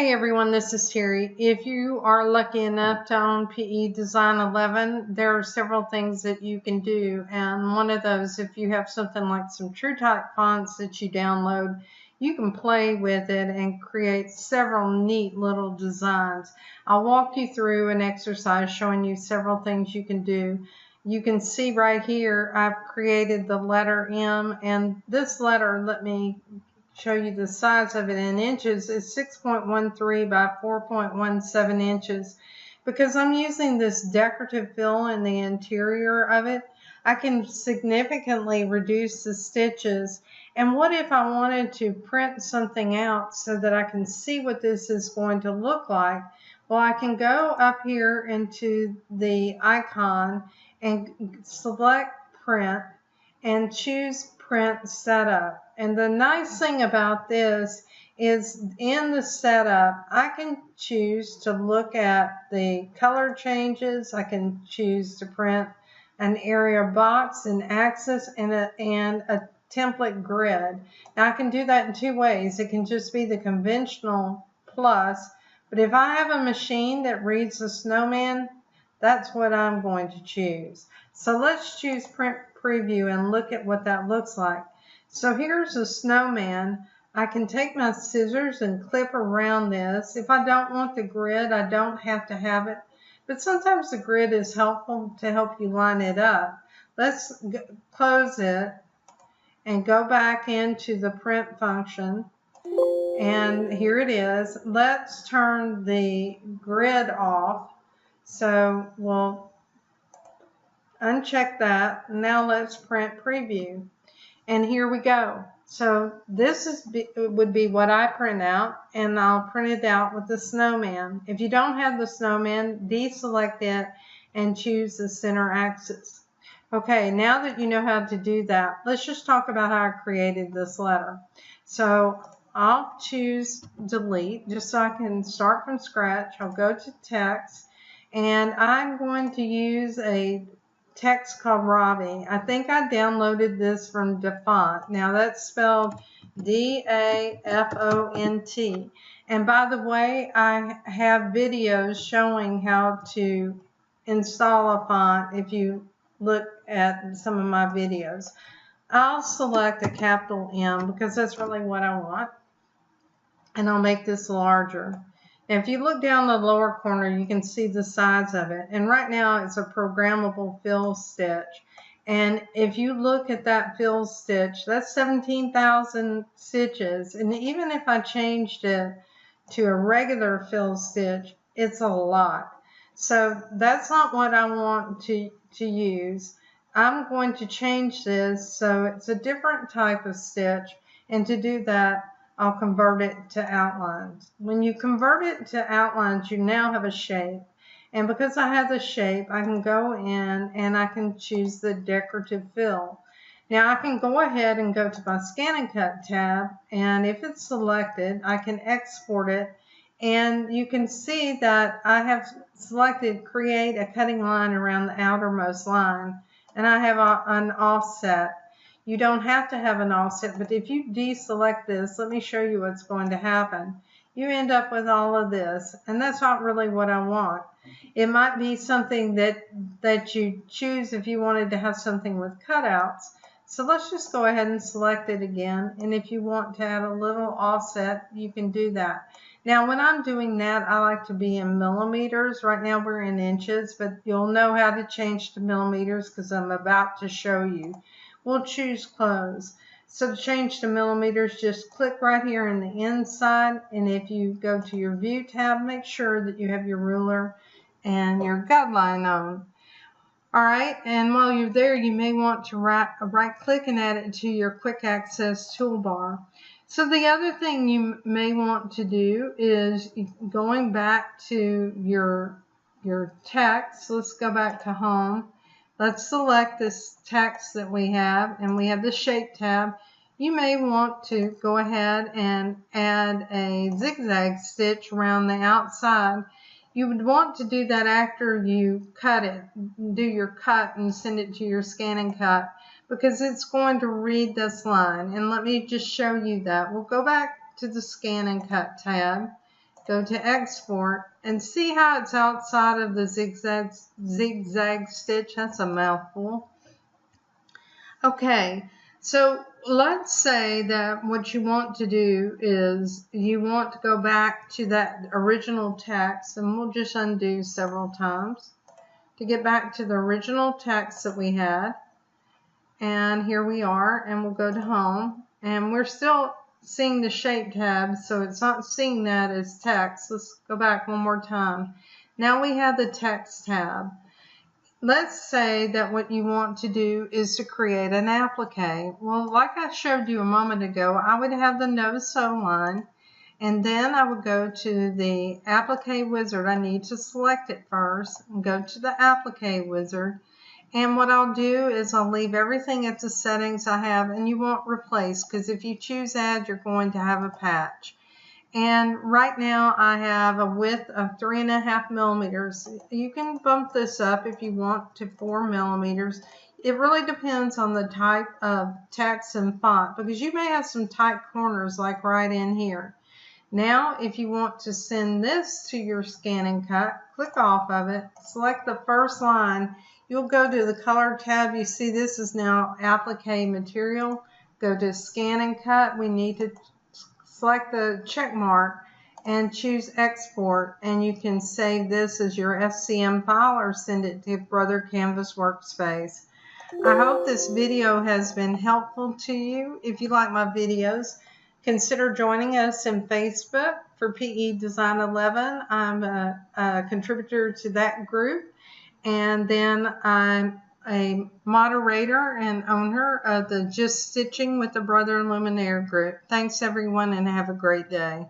Hey everyone, this is Terry. If you are lucky enough to own PE Design 11, there are several things that you can do. And one of those, if you have something like some TrueType fonts that you download, you can play with it and create several neat little designs. I'll walk you through an exercise showing you several things you can do. You can see right here, I've created the letter M, and this letter, let me show you the size of it in inches, is 6.13 by 4.17 inches. Because I'm using this decorative fill in the interior of it, I can significantly reduce the stitches. And what if I wanted to print something out so that I can see what this is going to look like? Well, I can go up here into the icon and select print and choose print setup. And the nice thing about this is in the setup, I can choose to look at the color changes. I can choose to print an area box, an axis, and a template grid. Now I can do that in two ways. It can just be the conventional plus, but if I have a machine that reads the snowman, that's what I'm going to choose. So let's choose print preview and look at what that looks like. So here's a snowman. I can take my scissors and clip around this. If I don't want the grid, I don't have to have it. But sometimes the grid is helpful to help you line it up. Let's close it and go back into the print function. And here it is. Let's turn the grid off. So we'll uncheck that. Now let's print preview. And here we go. So this would be what I print out, and I'll print it out with the snowman. If you don't have the snowman, deselect it and choose the center axis. Okay, now that you know how to do that, let's just talk about how I created this letter. So I'll choose delete just so I can start from scratch. I'll go to text, and I'm going to use a text called Robbie. I think I downloaded this from DaFont. Now that's spelled D-A-F-O-N-T. And by the way, I have videos showing how to install a font if you look at some of my videos. I'll select a capital M because that's really what I want. And I'll make this larger. Now, if you look down the lower corner, you can see the size of it. And right now, it's a programmable fill stitch. And if you look at that fill stitch, that's 17,000 stitches. And even if I changed it to a regular fill stitch, it's a lot. So that's not what I want to use. I'm going to change this so it's a different type of stitch. And to do that, I'll convert it to outlines. When you convert it to outlines, you now have a shape. And because I have the shape, I can go in and I can choose the decorative fill. Now I can go ahead and go to my Scan and Cut tab, and if it's selected, I can export it. And you can see that I have selected create a cutting line around the outermost line, and I have an offset. You don't have to have an offset, but if you deselect this, let me show you what's going to happen. You end up with all of this, and that's not really what I want. It might be something that you choose if you wanted to have something with cutouts. So let's just go ahead and select it again, and if you want to add a little offset, you can do that. Now, when I'm doing that, I like to be in millimeters. Right now we're in inches, but you'll know how to change to millimeters because I'm about to show you. We'll choose close. So to change to millimeters, just click right here in the inside, and if you go to your view tab, make sure that you have your ruler and your guideline on. Alright, and while you're there, you may want to right click and add it to your quick access toolbar. So the other thing you may want to do is going back to your text. Let's go back to home. Let's select this text that we have, and we have the Shape tab. You may want to go ahead and add a zigzag stitch around the outside. You would want to do that after you cut it, do your cut and send it to your Scan and Cut, because it's going to read this line. And let me just show you that. We'll go back to the Scan and Cut tab, go to export, and see how it's outside of the zigzag stitch. That's a mouthful. Okay, so let's say that what you want to do is you want to go back to that original text, and we'll just undo several times to get back to the original text that we had. And here we are, and we'll go to home, and we're still seeing the shape tab, so it's not seeing that as text. Let's go back one more time. Now we have the text tab. Let's say that what you want to do is to create an applique. Well, like I showed you a moment ago, I would have the no sew line, and then I would go to the applique wizard. I need to select it first and go to the applique wizard. And what I'll do is I'll leave everything at the settings I have, and you won't replace, because if you choose add, you're going to have a patch. And right now I have a width of 3.5 millimeters. You can bump this up if you want to 4 millimeters. It really depends on the type of text and font, because you may have some tight corners like right in here. Now, if you want to send this to your scan and cut, click off of it, select the first line. You'll go to the color tab. You see this is now applique material. Go to scan and cut. We need to select the check mark and choose export, and you can save this as your SCM file or send it to Brother Canvas Workspace. I hope this video has been helpful to you. If you like my videos, consider joining us in Facebook for PE Design 11. I'm a contributor to that group, and then I'm a moderator and owner of the Just Stitching with the Brother Luminaire group. Thanks everyone, and have a great day.